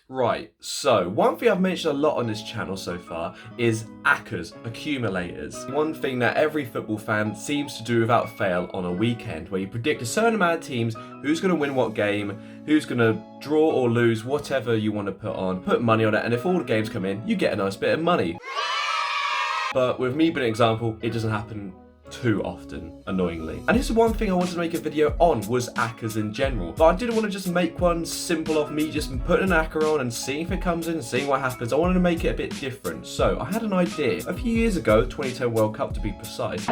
Right, so one thing I've mentioned a lot on this channel so far is Acca's, accumulators. One thing that every football fan seems to do without fail on a weekend, where you predict a certain amount of teams, who's going to win what game, who's going to draw or lose, whatever you want to put money on it, and if all the games come in, you get a nice bit of money. But with me being an example, it doesn't happen too often, annoyingly. And this is one thing I wanted to make a video on, was Accas in general. But I didn't want to just make one simple of me just putting an Acca on and seeing if it comes in and seeing what happens. I wanted to make it a bit different. So I had an idea. A few years ago, 2010 World Cup to be precise,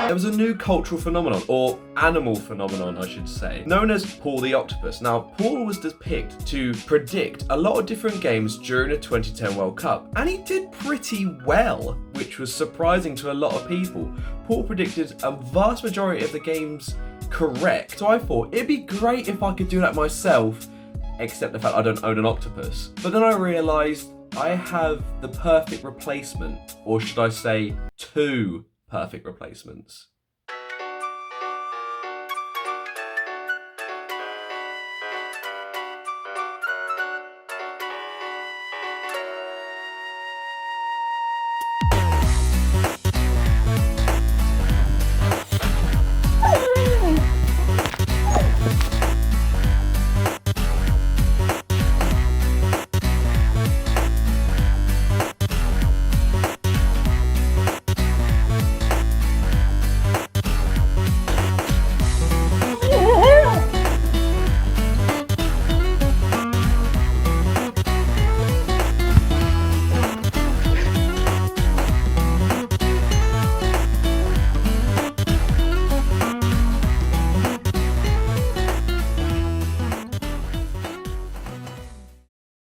there was a new cultural phenomenon, or animal phenomenon I should say, known as Paul the Octopus. Now, Paul was picked to predict a lot of different games during the 2010 World Cup, and he did pretty well, which was surprising to a lot of people. Paul predicted a vast majority of the games correct, so I thought it'd be great if I could do that myself, except the fact I don't own an octopus. But then I realised I have the perfect replacement, or should I say two perfect replacements.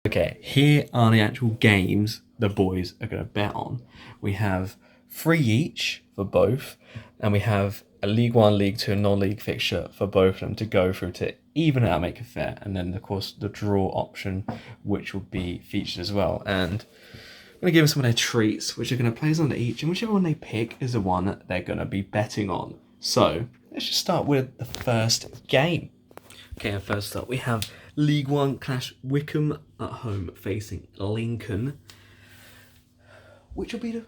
Okay, here are the actual games the boys are going to bet on. We have 3 each for both, and we have a League 1, League 2 and non-league fixture for both of them to go through to even it out, make it fair, and then of course the draw option, which will be featured as well. And I'm going to give them some of their treats, which are going to place on to each, and whichever one they pick is the one that they're going to be betting on. So let's just start with the first game. Okay, and first up we have League 1 clash Wickham at home facing Lincoln. Which will be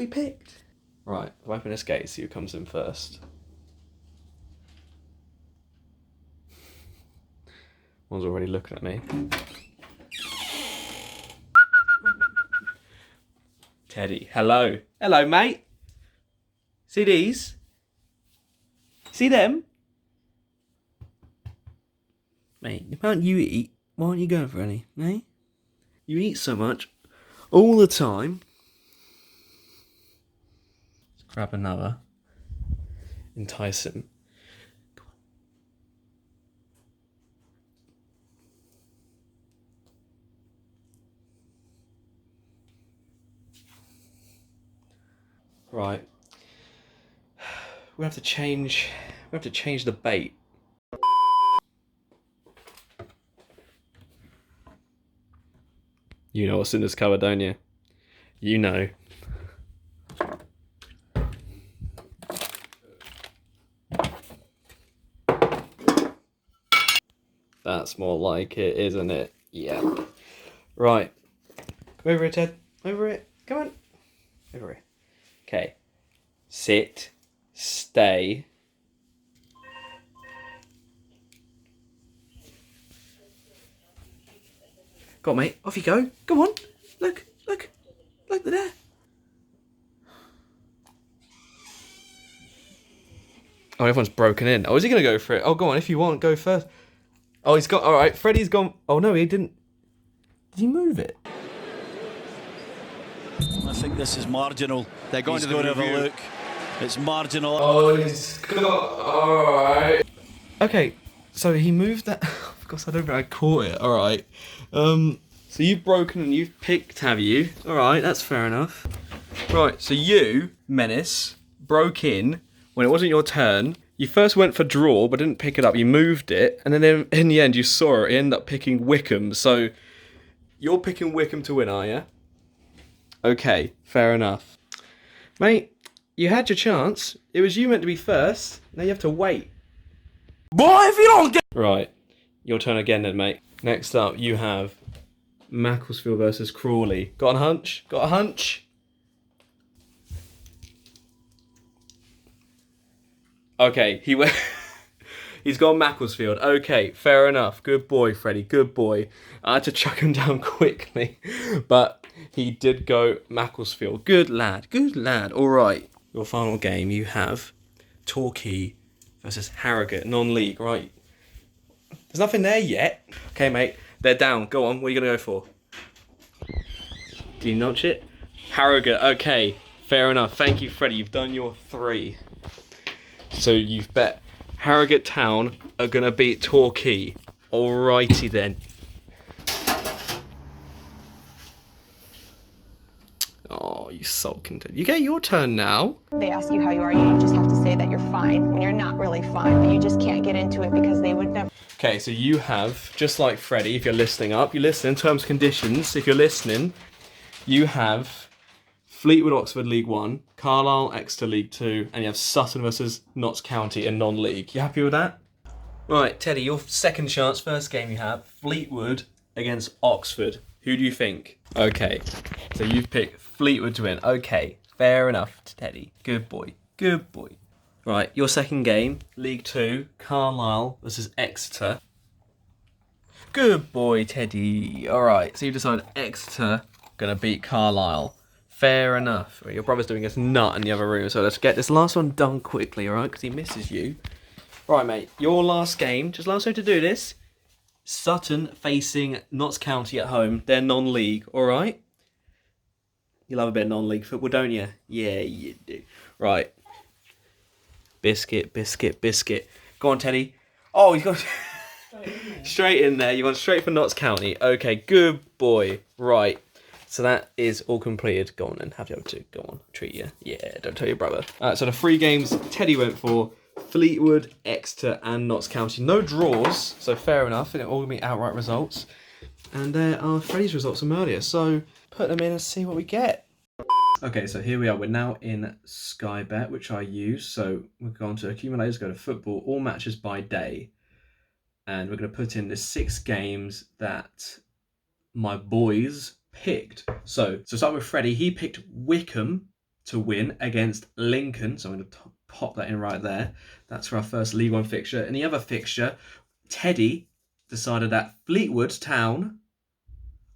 picked? Right, I'll open this gate, see who comes in first. One's already looking at me. Teddy, hello. Hello, mate. See these? See them? Mate, why don't you eat? Why aren't you going for any, eh? You eat so much, all the time. Let's grab another. Entice him. Right. We have to change the bait. You know what's in this cover, don't you? You know. That's more like it, isn't it? Yeah. Right. Come over here, Ted. Over it. Come on. Over here. Okay. Sit. Stay. Go on, mate. Off you go. Come on. Look. Look. Look, they're there. Oh, everyone's broken in. Oh, is he going to go for it? Oh, go on. If you want, go first. Oh, he's got... All right, Freddie's gone... Oh, no, he didn't... Did he move it? I think this is marginal. They're going to have a look. It's marginal. Oh, he's got... All right. Okay, so he moved that... Of course, I don't think I caught it. All right. So you've broken and you've picked, have you? All right, that's fair enough. Right, so you, Menace, broke in when it wasn't your turn. You first went for draw, but didn't pick it up. You moved it, and then in the end, you saw it. You ended up picking Wickham. So you're picking Wickham to win, are you? Okay, fair enough. Mate, you had your chance. It was you meant to be first. Now you have to wait. Boy, if you don't get... Right. Your turn again then, mate. Next up, you have Macclesfield versus Crawley. Got a hunch? Got a hunch? Okay, he went. He's gone Macclesfield. Okay, fair enough. Good boy, Freddie. Good boy. I had to chuck him down quickly, but he did go Macclesfield. Good lad. Good lad. All right. Your final game, you have Torquay versus Harrogate, non-league, right? There's nothing there yet. Okay, mate. They're down. Go on. What are you going to go for? Do you notch it? Harrogate. Okay. Fair enough. Thank you, Freddie. You've done your 3. So you've bet Harrogate Town are going to beat Torquay. Alrighty then. Oh, you sulking. You get your turn now. They ask you how you are, you just have to say that you're fine when you're not really fine, but you just can't get into it because they would never. Okay, so you have, just like Freddie, if you're listening up, you listen in terms and conditions, if you're listening, you have Fleetwood Oxford League 1, Carlisle Exeter League 2, and you have Sutton versus Notts County in non-league. You happy with that? Right, Teddy, your second chance, first game you have, Fleetwood against Oxford. Who do you think? Okay, so you've picked Fleetwood to win. Okay, fair enough, Teddy. Good boy, good boy. Right, your second game, League 2, Carlisle versus Exeter. Good boy, Teddy. All right, so you decided Exeter gonna beat Carlisle. Fair enough. Your brother's doing his nut in the other room, so let's get this last one done quickly, all right? Because he misses you. Right, mate, your last game, just last way to do this. Sutton facing Notts County at home. They're non-league, all right? You love a bit of non-league football, don't you? Yeah, you do. Right. Biscuit, biscuit, biscuit. Go on, Teddy. Oh, he's got straight in there. You went straight for Notts County. Okay, good boy. Right. So that is all completed. Go on then. Have the other 2. Go on. Treat you. Yeah, don't tell your brother. So the 3 games Teddy went for: Fleetwood, Exeter, and Notts County. No draws, so fair enough. It'll all be outright results. And there are Freddie's results from earlier. So put them in and see what we get. Okay, so here we are. We're now in Sky Bet, which I use. So we're going to accumulators, go to football, all matches by day. And we're going to put in the 6 games that my boys picked. So start with Freddie. He picked Wickham to win against Lincoln. So I'm going to pop that in right there. That's for our first League 1 fixture. In the other fixture, Teddy decided that Fleetwood Town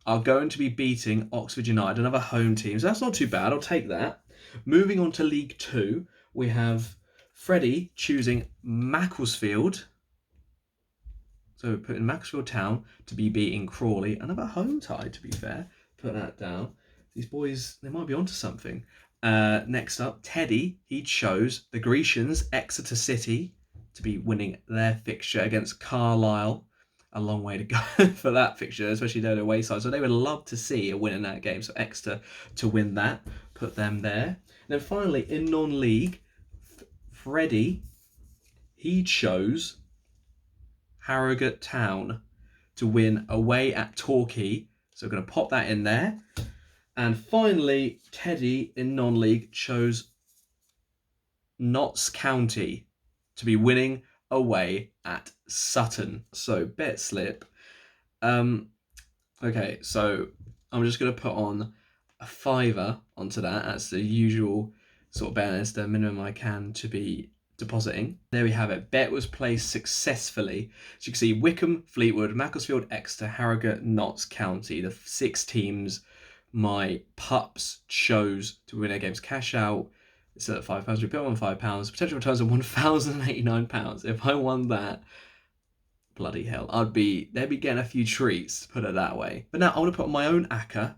are going to be beating Oxford United, another home team. So that's not too bad. I'll take that. Moving on to League 2, we have Freddie choosing Macclesfield. So we're putting Macclesfield Town to be beating Crawley. Another home tie, to be fair. Put that down. These boys, they might be onto something. Next up, Teddy, he chose the Grecians, Exeter City, to be winning their fixture against Carlisle. A long way to go for that fixture, especially their away side. So they would love to see a win in that game. So Exeter to win that, put them there. And then finally, in non-league, Freddie, he chose Harrogate Town to win away at Torquay. So we're going to pop that in there. And finally, Teddy in non-league chose Notts County to be winning away at Sutton. So bet slip. Okay, so I'm just going to put on a £5 onto that. That's the usual sort of bet. It's the minimum I can to be depositing. There we have it. Bet was placed successfully. So you can see Wickham, Fleetwood, Macclesfield, Exeter, Harrogate, Notts County. The 6 teams my pups chose to win their games. Cash out. It's at £5. We put on £5. Potential returns of £1,089. If I won that, bloody hell, they'd be getting a few treats, put it that way. But now I want to put on my own Acca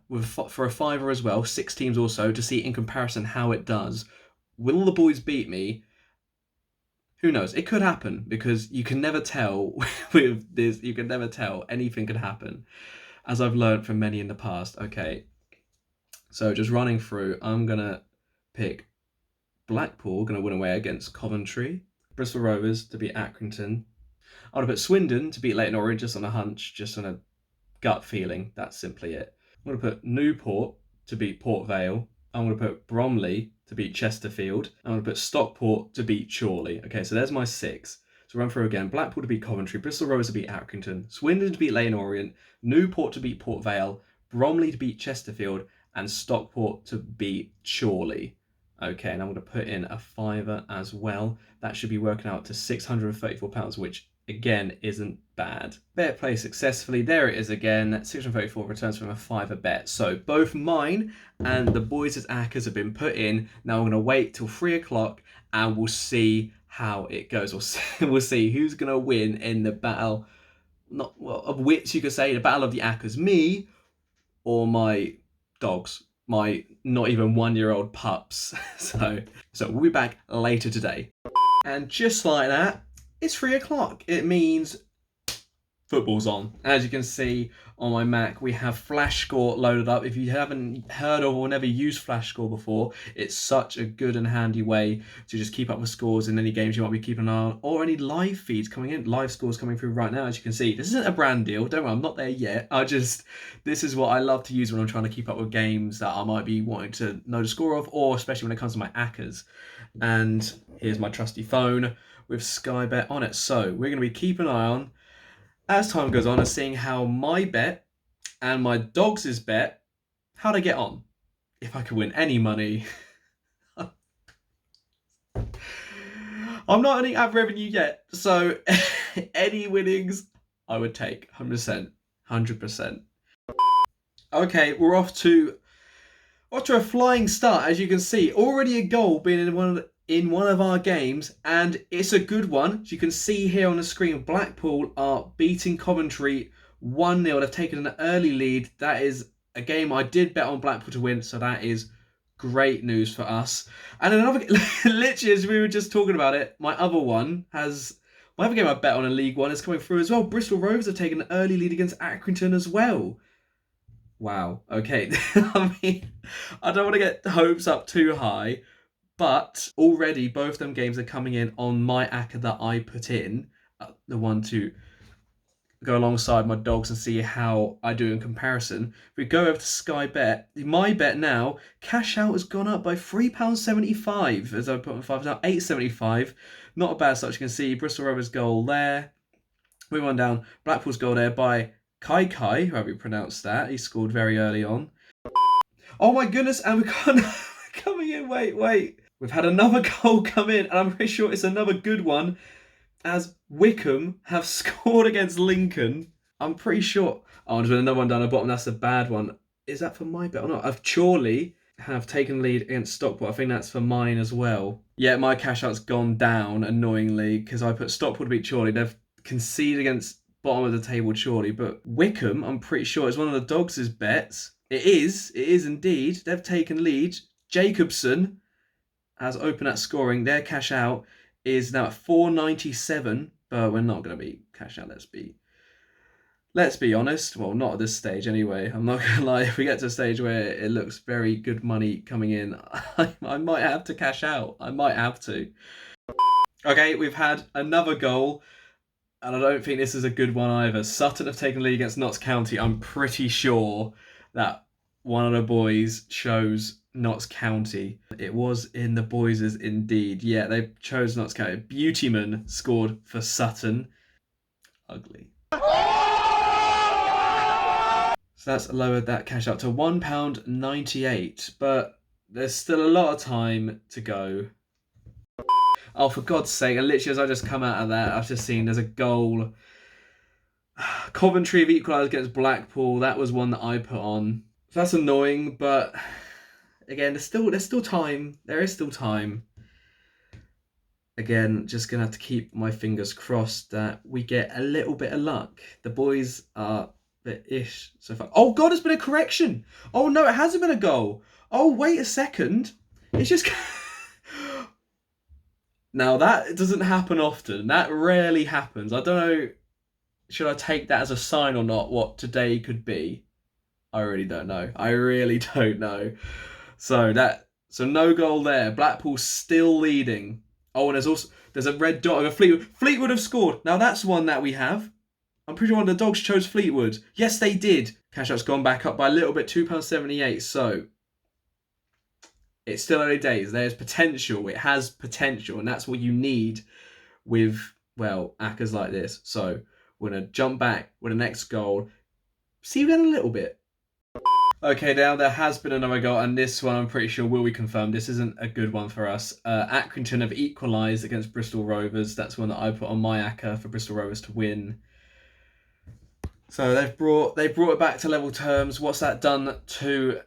for a £5 as well. 6 teams also, to see in comparison how it does. Will the boys beat me? Who knows? It could happen, because you can never tell with this. You can never tell. Anything could happen, as I've learned from many in the past. Okay, so just running through, I'm going to pick Blackpool, going to win away against Coventry. Bristol Rovers to beat Accrington. I would have put Swindon to beat Leyton Orient, just on a hunch, just on a gut feeling. That's simply it. I'm going to put Newport to beat Port Vale. I'm going to put Bromley to beat Chesterfield. I'm going to put Stockport to beat Chorley. Okay, so there's my 6. So run through again. Blackpool to beat Coventry, Bristol Rovers to beat Accrington, Swindon to beat Leyton Orient, Newport to beat Port Vale, Bromley to beat Chesterfield, and Stockport to beat Chorley. Okay, and I'm going to put in a fiver as well. That should be working out to £634, which again isn't bad. Bet play successfully. There it is again. 634 returns from a fiver bet. So both mine and the boys' Accas have been put in. Now I'm going to wait till 3 o'clock and we'll see how it goes. We'll see who's going to win in the battle, of which you could say the battle of the Accas, me or my dogs, my not even 1-year-old pups. So we'll be back later today. And just like that, it's 3 o'clock. It means football's on. As you can see on my Mac, we have Flash Score loaded up. If you haven't heard of or never used Flash Score before, it's such a good and handy way to just keep up with scores in any games you might be keeping an eye on, or any live feeds coming in, live scores coming through right now. As you can see, this isn't a brand deal. Don't worry, I'm not there yet. This is what I love to use when I'm trying to keep up with games that I might be wanting to know the score of, or especially when it comes to my Accas. And here's my trusty phone with Sky Bet on it. So we're going to be keeping an eye on, as time goes on, and seeing how my bet and my dogs' bet, how they get on. If I could win any money. I'm not earning ad revenue yet, so any winnings I would take. 100%. 100%. Okay, we're off to a flying start, as you can see. Already a goal being in one of our games, and it's a good one. As you can see here on the screen, Blackpool are beating Coventry 1-0. They've taken an early lead. That is a game I did bet on Blackpool to win, so that is great news for us. And another, literally as we were just talking about it, my other game I bet on in League One is coming through as well. Bristol Rovers have taken an early lead against Accrington as well. Wow, okay. I mean, I don't want to get hopes up too high, but already both them games are coming in on my Acca that I put in, the one to go alongside my dogs and see how I do in comparison. If we go over to Sky Bet, my bet now, cash out has gone up by £3.75 as I put on 5 now, £8.75. Not a bad start. You can see Bristol Rovers goal there. Move on down, Blackpool's goal there by Kai, however you pronounce that. He scored very early on. Oh my goodness, and we've got coming in, wait. We've had another goal come in, and I'm pretty sure it's another good one, as Wickham have scored against Lincoln. I'm pretty sure. Oh, there's been another one down the bottom. That's a bad one. Is that for my bet or not? I've Chorley have taken lead against Stockport. I think that's for mine as well. Yeah, my cash out's gone down, annoyingly, because I put Stockport to beat Chorley. They've conceded against bottom of the table Chorley, but Wickham, I'm pretty sure, is one of the dogs' bets. It is indeed. They've taken lead. Jacobson has opened that scoring. Their cash out is now at 497, but we're not going to be cash out. Let's be honest. Well, not at this stage anyway. I'm not going to lie. If we get to a stage where it looks very good money coming in, I might have to cash out. I might have to. Okay, we've had another goal, and I don't think this is a good one either. Sutton have taken lead against Notts County. I'm pretty sure that one of the boys chose Notts County. It was in the boys' indeed. Yeah, they chose Notts County. Beautyman scored for Sutton. Ugly. So that's lowered that cash out to £1.98. But there's still a lot of time to go. Oh, for God's sake, and literally as I just come out of that, I've just seen there's a goal. Coventry have equalised against Blackpool. That was one that I put on. So that's annoying, but again, there's still time. There is still time. Again, just going to have to keep my fingers crossed that we get a little bit of luck. The boys are bit-ish so far. Oh, God, it's been a correction. Oh, no, it hasn't been a goal. Oh, wait a second. It's just... Now, that doesn't happen often. That rarely happens. I don't know, should I take that as a sign or not, what today could be? I really don't know. So no goal there. Blackpool still leading. Oh, and there's a red dot over Fleetwood. Fleetwood have scored. Now, that's one that we have. I'm pretty sure one of the dogs chose Fleetwood. Yes, they did. Cash out's gone back up by a little bit, £2.78. So it's still early days. There's potential. It has potential, and that's what you need with well, Acca's like this. So we're going to jump back with the next goal. See you again a little bit. Okay, now there has been another goal, and this one I'm pretty sure will be confirmed. This isn't a good one for us. Accrington have equalised against Bristol Rovers. That's one that I put on my Acca for Bristol Rovers to win. So they brought it back to level terms. What's that done to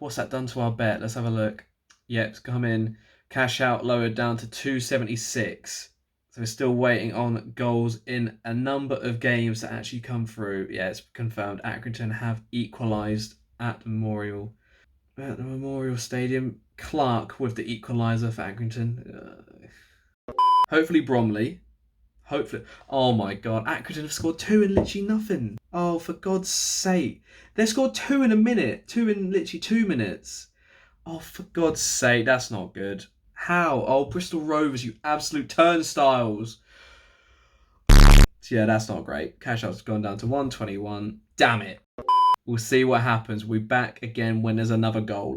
our bet? Let's have a look. Yep, it's come in. Cash out lowered down to 276. So we're still waiting on goals in a number of games to actually come through. Yeah, it's confirmed. Accrington have equalised at the Memorial Stadium. Clark with the equaliser for Accrington. Hopefully Bromley. Hopefully. Oh my God, Accrington have scored 2 in literally nothing. Oh, for God's sake. They scored 2 in a minute. 2 in literally 2 minutes. Oh, for God's sake, that's not good. How? Oh, Bristol Rovers, you absolute turnstiles. Yeah, that's not great. Cash out's gone down to 121. Damn it. We'll see what happens. We'll be back again when there's another goal.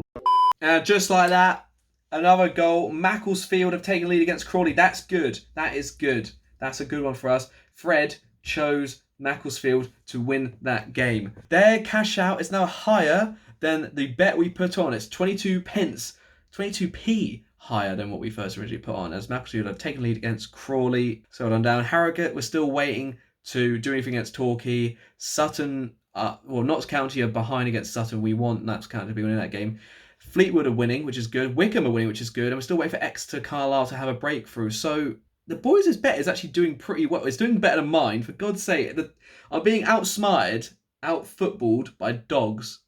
And just like that, another goal. Macclesfield have taken lead against Crawley. That's good. That is good. That's a good one for us. Fred chose Macclesfield to win that game. Their cash out is now higher than the bet we put on. It's 22 pence, 22p higher than what we first originally put on, as Macclesfield have taken lead against Crawley. So on down. Harrogate, we're still waiting to do anything against Torquay. Sutton, Notts County are behind against Sutton. We want Notts County to be winning that game. Fleetwood are winning, which is good. Wickham are winning, which is good. And we're still waiting for Exeter Carlisle to have a breakthrough. So the boys' bet is actually doing pretty well. It's doing better than mine. For God's sake, I'm being outsmarted, out-footballed by dogs.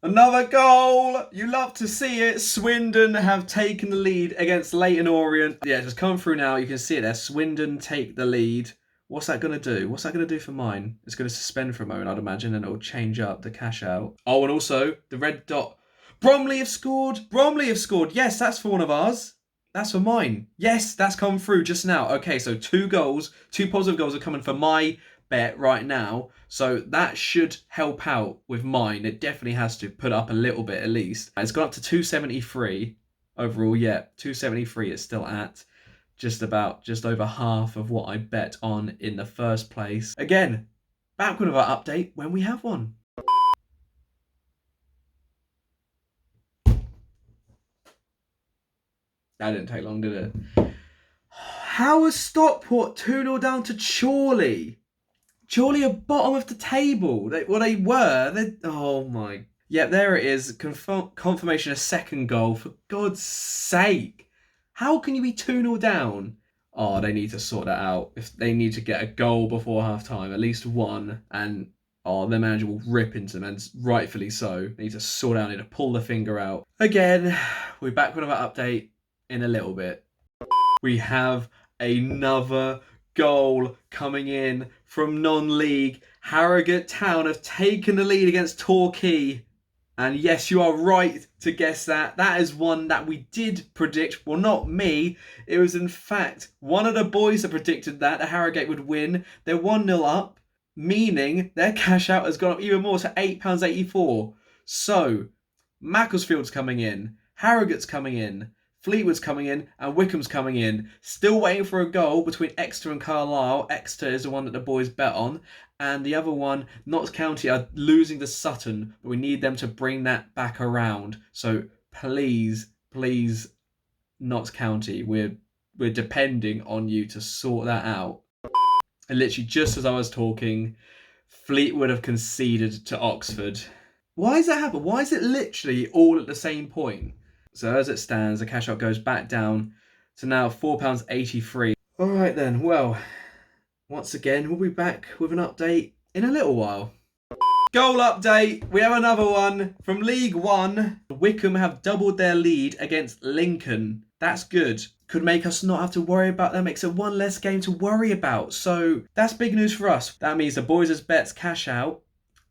Another goal! You love to see it. Swindon have taken the lead against Leyton Orient. Yeah, just coming through now. You can see it there. Swindon take the lead. What's that going to do? What's that going to do for mine? It's going to suspend for a moment, I'd imagine, and it'll change up the cash out. Oh, and also, the red dot. Bromley have scored. Bromley have scored. Yes, that's for one of ours. That's for mine. Yes, that's come through just now. Okay, so 2 goals, 2 positive goals are coming for my bet right now. So that should help out with mine. It definitely has to put up a little bit at least. It's gone up to 273 overall. Yeah, 273 it's still at. Just over half of what I bet on in the first place. Again, back with our update when we have one. That didn't take long, did it? How is Stockport 2-0 down to Chorley? Chorley are bottom of the table. They were. Oh my. Yep, there it is. Confirmation of second goal. For God's sake. How can you be 2-0 down? Oh, they need to sort that out. If they need to get a goal before half-time, at least one, and their manager will rip into them, and rightfully so. They need to sort out, they need to pull the finger out. Again, we're back with another update in a little bit. We have another goal coming in from non-league. Harrogate Town have taken the lead against Torquay. And yes, you are right to guess that. That is one that we did predict. Well, not me. It was, in fact, one of the boys that predicted that Harrogate would win. They're 1-0 up, meaning their cash out has gone up even more to £8.84. So, Macclesfield's coming in. Harrogate's coming in. Fleetwood's coming in and Wickham's coming in. Still waiting for a goal between Exeter and Carlisle. Exeter is the one that the boys bet on. And the other one, Notts County, are losing to Sutton. But we need them to bring that back around. So please, Notts County, we're depending on you to sort that out. And literally just as I was talking, Fleetwood have conceded to Oxford. Why does that happen? Why is it literally all at the same point? So as it stands, the cash out goes back down to now £4.83. All right then, well, once again, we'll be back with an update in a little while. Goal update. We have another one from League One. Wickham have doubled their lead against Lincoln. That's good. Could make us not have to worry about them. Makes it one less game to worry about. So that's big news for us. That means the boys' bets cash out.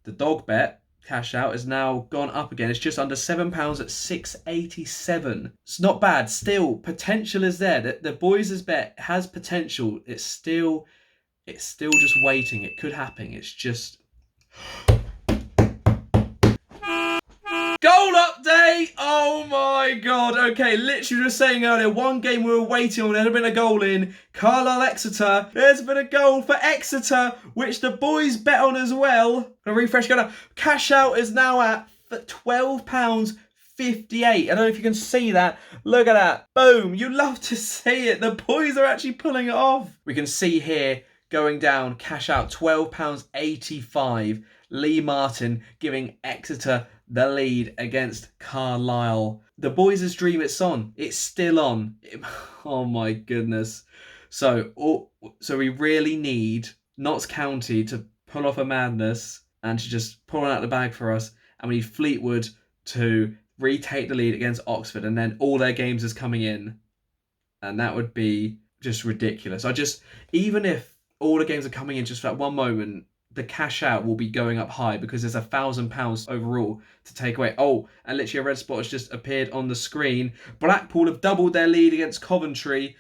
The dog bet cash out has now gone up again. It's just under £7 at £6.87. It's not bad. Still, potential is there. The boys' bet has potential. It's still just waiting. It could happen. It's just goal update. Oh my my god, okay, literally just saying earlier, one game we were waiting on, there had been a goal in, Carlisle Exeter, there's been a goal for Exeter, which the boys bet on as well. Gonna refresh, gonna cash out is now at £12.58. I don't know if you can see that. Look at that. Boom. You love to see it. The boys are actually pulling it off. We can see here going down, cash out £12.85. Lee Martin giving Exeter the lead against Carlisle. The boys' dream, it's on. It's still on. Oh my goodness. So we really need Notts County to pull off a madness and to just pull it out of the bag for us. And we need Fleetwood to retake the lead against Oxford, and then all their games is coming in. And that would be just ridiculous. Even if all the games are coming in just for that one moment, the cash out will be going up high because there's £1,000 overall to take away. Oh, and literally a red spot has just appeared on the screen. Blackpool have doubled their lead against Coventry.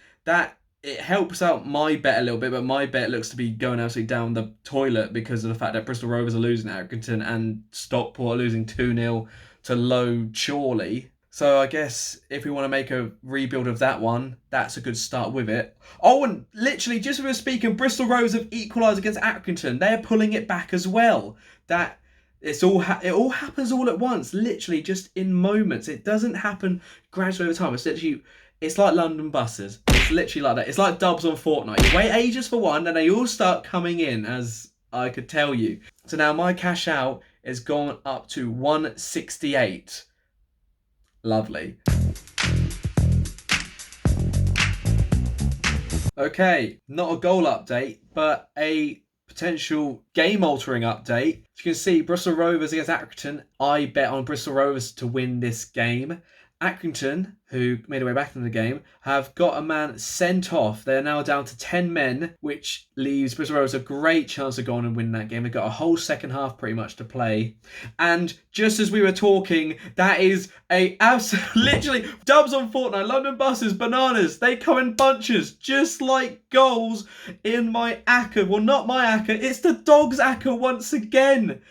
It helps out my bet a little bit, but my bet looks to be going absolutely down the toilet because of the fact that Bristol Rovers are losing at Accrington and Stockport are losing 2-0 to Low Chorley. So I guess if we want to make a rebuild of that one, that's a good start with it. Oh, and literally, just as we were speaking, Bristol Rovers have equalised against Accrington. They're pulling it back as well. It all happens all at once, literally just in moments. It doesn't happen gradually over time. It's like London buses. It's literally like that. It's like dubs on Fortnite. You wait ages for one, and they all start coming in, as I could tell you. So now my cash out has gone up to 168. Lovely. Okay, not a goal update, but a potential game-altering update. As you can see, Bristol Rovers against Accrington. I bet on Bristol Rovers to win this game. Accrington, who made their way back in the game, have got a man sent off. They're now down to 10 men, which leaves Bristol Rovers a great chance of going and winning that game. They've got a whole second half pretty much to play. And just as we were talking, that is literally dubs on Fortnite, London buses, bananas. They come in bunches, just like goals in my Acca. Well, not my Acca, it's the dog's Acca once again.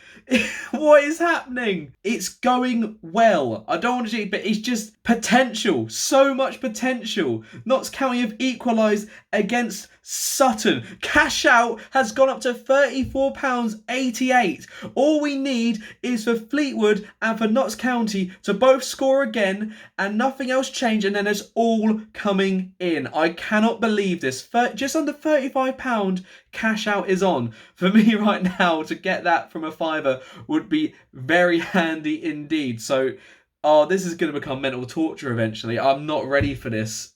What is happening? It's going well. I don't want to say, but it's just potential. So much potential. Notts County have equalised against Sutton. Cash out has gone up to £34.88. All we need is for Fleetwood and for Notts County to both score again and nothing else change, and then it's all coming in. I cannot believe this. Just under £35 cash out is on. For me right now, to get that from a fiver would be very handy indeed. So, this is going to become mental torture eventually. I'm not ready for this.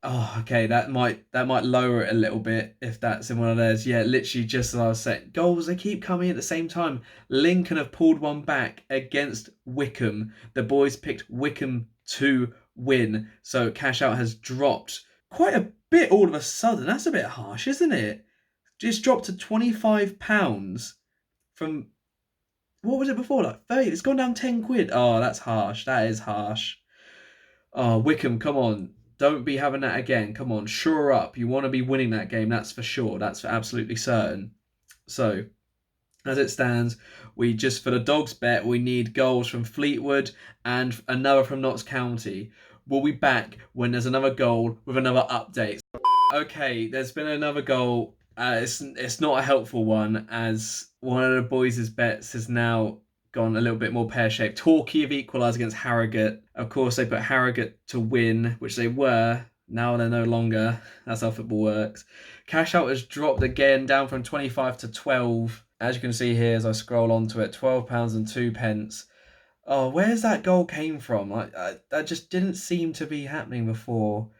Oh, okay, that might lower it a little bit if that's in one of theirs. Yeah, literally just as I was saying. Goals, they keep coming at the same time. Lincoln have pulled one back against Wickham. The boys picked Wickham to win. So cash out has dropped quite a bit all of a sudden. That's a bit harsh, isn't it? Just dropped to £25 from, what was it before? Like 30. It's gone down 10 quid. Oh, that's harsh. That is harsh. Oh, Wickham, come on. Don't be having that again. Come on, shore up. You want to be winning that game, that's for sure. That's for absolutely certain. So, as it stands, for the dogs bet, we need goals from Fleetwood and another from Notts County. We'll be back when there's another goal with another update. Okay, there's been another goal. It's not a helpful one, as one of the boys' bets has now gone a little bit more pear-shaped. Torquay have equalised against Harrogate. Of course, they put Harrogate to win, which they were. Now they're no longer. That's how football works. Cash out has dropped again, down from 25 to 12. As you can see here, as I scroll onto it, £12.02. Oh, where's that goal came from? That just didn't seem to be happening before.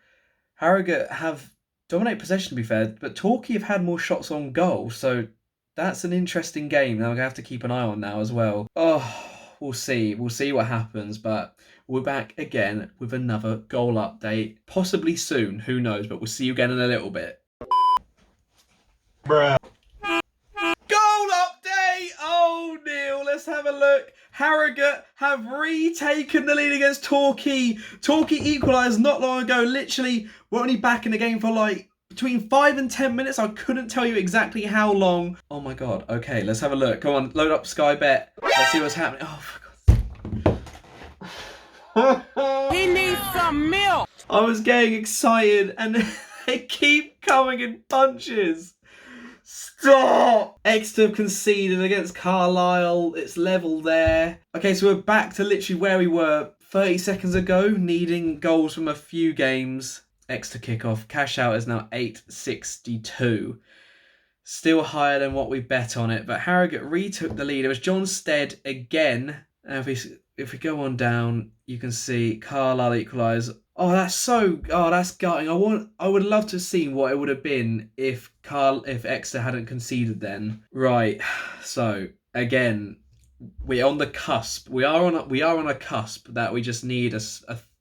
Harrogate have dominate possession, to be fair, but Torquay have had more shots on goal, so that's an interesting game. Now we're going to have to keep an eye on now as well. Oh, we'll see. We'll see what happens, but we're back again with another goal update. Possibly soon, who knows, but we'll see you again in a little bit. Bruh. Goal update! Oh, Neil, let's have a look. Harrogate have retaken the lead against Torquay. Torquay equalised not long ago. Literally, we're only back in the game for between 5 and 10 minutes. I couldn't tell you exactly how long. Oh my god. Okay, let's have a look. Come on, load up Sky Bet. Let's see what's happening. Oh, for God's sake. some milk. I was getting excited and they keep coming in bunches. Stop! Exeter conceded against Carlisle. It's level there. Okay, so we're back to literally where we were 30 seconds ago, needing goals from a few games. Exeter kickoff. Cash out is now 862. Still higher than what we bet on it, but Harrogate retook the lead. It was John Stead again. And if we go on down, you can see Carlisle equalise. Oh, that's gutting. I would love to have seen what it would have been if Exeter hadn't conceded then. Right. So again, we're on the cusp. We are on a cusp that we just need a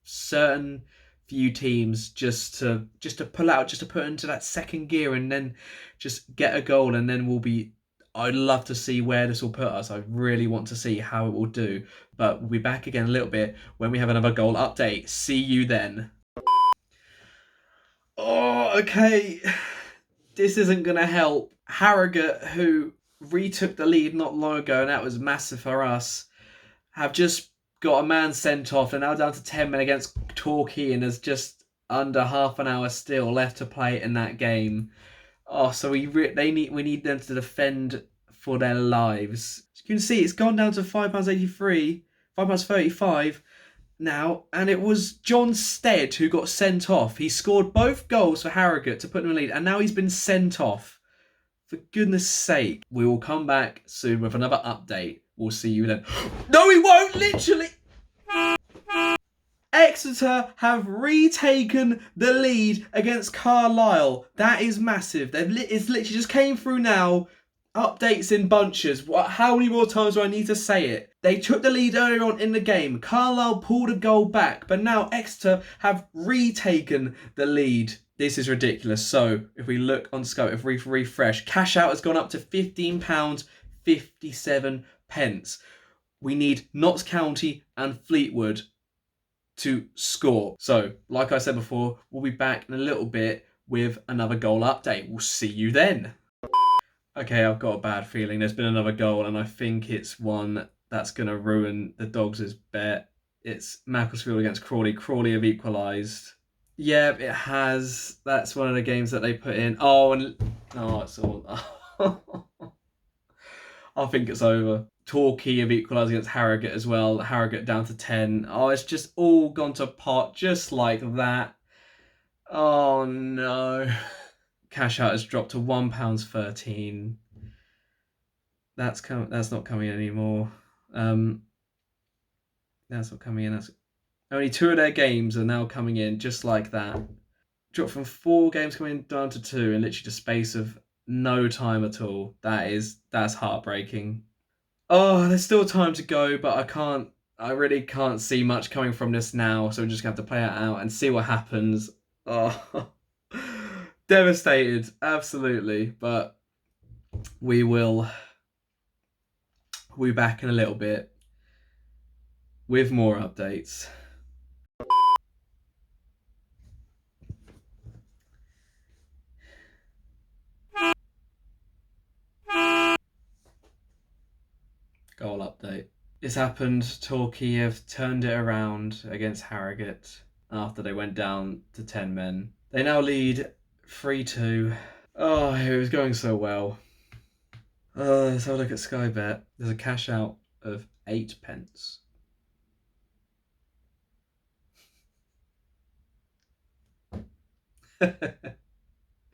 certain few teams just to pull out, just to put into that second gear, and then just get a goal, and then we'll be. I'd love to see where this will put us. I really want to see how it will do. But we'll be back again a little bit when we have another goal update. See you then. Oh, okay. This isn't going to help. Harrogate, who retook the lead not long ago, and that was massive for us, have just got a man sent off. They're now down to 10 men against Torquay, and there's just under half an hour still left to play in that game. Oh, so we need them to defend for their lives. As you can see, it's gone down to £5.83, £5.35 now, and it was John Stead who got sent off. He scored both goals for Harrogate to put them in the lead, and now he's been sent off. For goodness sake, we will come back soon with another update. We'll see you then. No, we won't, literally! Exeter have retaken the lead against Carlisle. That is massive. It's literally just came through now. Updates in bunches. How many more times do I need to say it? They took the lead earlier on in the game. Carlisle pulled a goal back, but now Exeter have retaken the lead. This is ridiculous. So if we look on Scope, if we refresh, cash out has gone up to £15.57. We need Notts County and Fleetwood to score. So, like I said before, we'll be back in a little bit with another goal update. We'll see you then. Okay, I've got a bad feeling. There's been another goal, and I think it's one that's going to ruin the Dogs' bet. It's Macclesfield against Crawley. Crawley have equalised. Yeah, it has. That's one of the games that they put in. It's all... I think it's over. Torquay have equalised against Harrogate as well. Harrogate down to 10. Oh, it's just all gone to pot just like that. Oh, no. Cash out has dropped to £1.13. That's not coming in anymore. That's not coming in. Only 2 of their games are now coming in just like that. Dropped from 4 games coming down to 2 in literally the space of no time at all. That's heartbreaking. Oh, there's still time to go, but I really can't see much coming from this now, so we're just going to have to play it out and see what happens. Oh, devastated, absolutely, but we'll be back in a little bit with more updates. Goal update. It's happened. Torquay have turned it around against Harrogate after they went down to 10 men. They now lead 3-2. Oh, it was going so well. Let's have a look at Sky Bet. There's a cash out of 8p.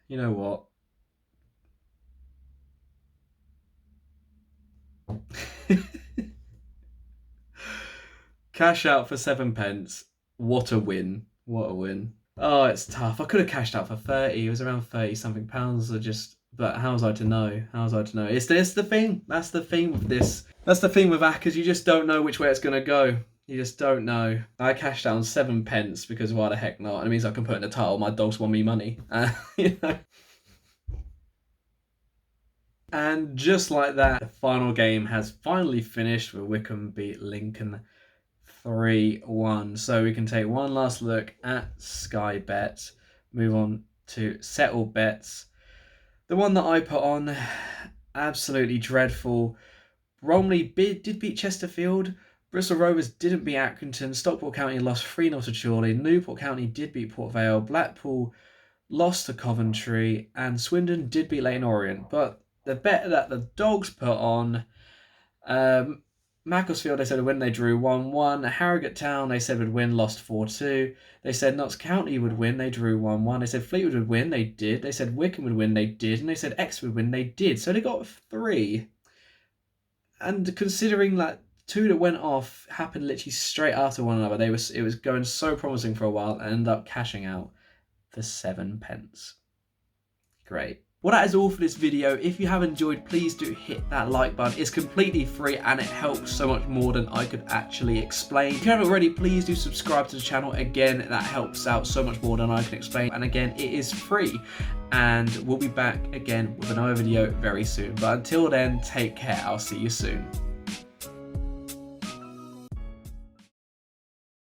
You know what? Cash out for 7p. What a win. What a win. Oh, it's tough. I could have cashed out for 30. It was around 30 something pounds. But how was I to know? It's the thing. That's the thing with this. That's the thing with Acca. You just don't know which way it's going to go. You just don't know. I cashed out on 7p because why the heck not? And it means I can put in the title, my dogs want me money. You know. And just like that, the final game has finally finished with Wycombe beat Lincoln 3-1. So we can take one last look at Sky Bet. Move on to Settled Bets. The one that I put on, absolutely dreadful. Bromley did beat Chesterfield. Bristol Rovers didn't beat Accrington. Stockport County lost 3-0 to Chorley. Newport County did beat Port Vale. Blackpool lost to Coventry. And Swindon did beat Leyton Orient. But the bet that the Dogs put on, Macclesfield, they said would win, they drew 1-1. Harrogate Town, they said would win, lost 4-2. They said Notts County would win, they drew 1-1. They said Fleetwood would win, they did. They said Wycombe would win, they did. And they said Exeter would win, they did. So they got 3. And considering that 2 that went off happened literally straight after one another, it was going so promising for a while, and ended up cashing out for 7 pence. Great. Well, that is all for this video. If you have enjoyed, please do hit that like button. It's completely free and it helps so much more than I could actually explain. If you haven't already, please do subscribe to the channel. Again, that helps out so much more than I can explain. And again, it is free. And we'll be back again with another video very soon. But until then, take care. I'll see you soon.